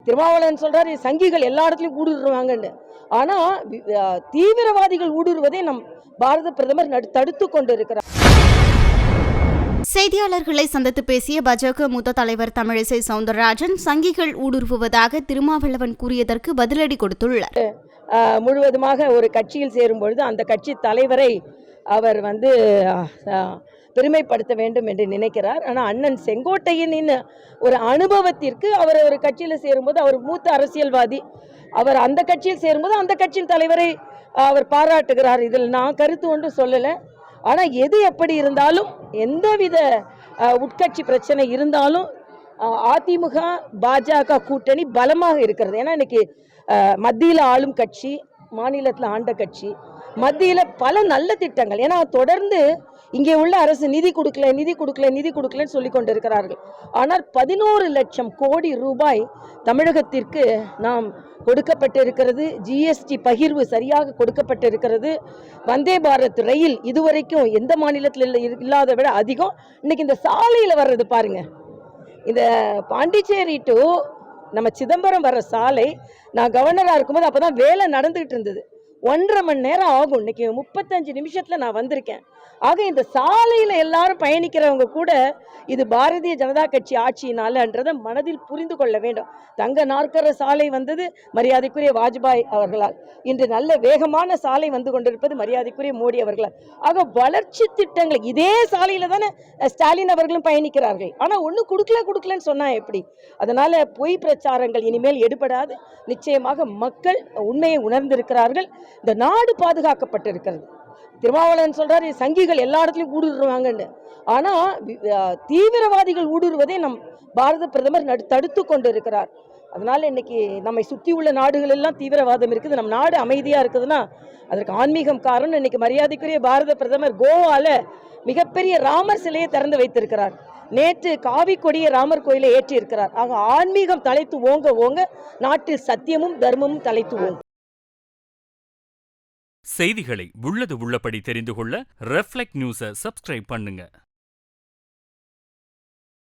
திருமாவளவன் சொல்றாரு சங்கிகள் எல்லா இடத்துலையும் ஊடுருவாங்கன்னு. ஆனா தீவிரவாதிகள் ஊடுருவதை நம் பாரத பிரதமர் தடுத்து கொண்டு இருக்கிறார். செய்தியாளர்களை சந்தித்து பேசிய பாஜக மூத்த தலைவர் தமிழிசை சவுந்தரராஜன் சங்கிகள் ஊடுருவுவதாக திருமாவளவன் கூறியதற்கு பதிலடி கொடுத்துள்ளார். முழுவதுமாக ஒரு கட்சியில் சேரும் பொழுது அந்த கட்சி தலைவரை அவர் பெருமைப்படுத்த வேண்டும் என்று நினைக்கிறார். ஆனால் அண்ணன் செங்கோட்டையனின் ஒரு அனுபவத்திற்கு அவர் ஒரு கட்சியில் சேரும்போது அவர் மூத்த அரசியல்வாதி, அவர் அந்த கட்சியில் சேரும்போது அந்த கட்சியின் தலைவரை அவர் பாராட்டுகிறார். இதில் நான் கருத்து ஒன்றும் சொல்லலை. ஆனால் எது எப்படி இருந்தாலும் எந்தவித உட்கட்சி பிரச்சனை இருந்தாலும் அதிமுக பாஜக கூட்டணி பலமாக இருக்கிறது. ஏன்னா இன்னைக்கு மத்தியில் ஆளும் கட்சி, மாநிலத்தில் ஆண்ட கட்சி, மத்தியில் பல நல்ல திட்டங்கள். ஏன்னா தொடர்ந்து இங்கே உள்ள அரசு நிதி கொடுக்கலன்னு சொல்லி கொண்டிருக்கிறார்கள். ஆனால் 11 லட்சம் கோடி ரூபாய் தமிழகத்திற்கு நாம் கொடுக்கப்பட்டிருக்கிறது. ஜிஎஸ்டி பகிர்வு சரியாக கொடுக்கப்பட்டிருக்கிறது. வந்தே பாரத் ரயில் இதுவரைக்கும் எந்த மாநிலத்தில் இல்லாத விட அதிகம். இன்னைக்கு இந்த சாலையில் வர்றது பாருங்க, இந்த பாண்டிச்சேரி டு நம்ம சிதம்பரம் வர சாலை, நான் கவர்னராக இருக்கும்போது அப்போ தான் வேலை நடந்துகிட்டு இருந்தது. 1.5 மணி நேரம் ஆகும். இன்னைக்கு 35 நிமிஷத்தில் நான் வந்திருக்கேன். ஆக இந்த சாலையில் எல்லாரும் பயணிக்கிறவங்க கூட இது பாரதிய ஜனதா கட்சி ஆட்சியினாலன்றதை மனதில் புரிந்து கொள்ள வேண்டும். தங்க நாற்கர சாலை வந்தது மரியாதைக்குரிய வாஜ்பாய் அவர்களால். இன்று நல்ல வேகமான சாலை வந்து கொண்டிருப்பது மரியாதைக்குரிய மோடி அவர்களால். ஆக வளர்ச்சி திட்டங்கள் இதே சாலையில் தானே ஸ்டாலின் அவர்களும் பயணிக்கிறார்கள். ஆனால் ஒன்றும் கொடுக்கலன்னு சொன்னால் எப்படி? அதனால் பொய் பிரச்சாரங்கள் இனிமேல் எடுபடாது. நிச்சயமாக மக்கள் உண்மையை உணர்ந்திருக்கிறார்கள். இந்த நாடு பாதுகாக்கப்பட்டிருக்கிறது. திருமாவளவன் சொல்றாரு சங்கிகள் எல்லா இடத்துலையும் ஊடுருவாங்கன்னு. ஆனா தீவிரவாதிகள் ஊடுருவதை நம் பாரத பிரதமர் தடுத்து கொண்டு இருக்கிறார். அதனால இன்னைக்கு நம்மை சுற்றி உள்ள நாடுகள் எல்லாம் தீவிரவாதம் இருக்குது, நம் நாடு அமைதியா இருக்குதுன்னா அதற்கு ஆன்மீகம் காரணம். இன்னைக்கு மரியாதைக்குரிய பாரத பிரதமர் கோவால மிகப்பெரிய ராமர் சிலையை திறந்து வைத்திருக்கிறார். நேற்று காவி கொடிய ராமர் கோயிலை ஏற்றி இருக்கிறார். ஆக ஆன்மீகம் தலைத்து ஓங்க நாட்டில் சத்தியமும் தர்மமும் தலைத்து ஓங்கும். செய்திகளை உள்ளது உள்ளபடி தெரிந்து கொள்ள ரெஃப்ளெக்ட் நியூஸை சப்ஸ்கிரைப் பண்ணுங்க.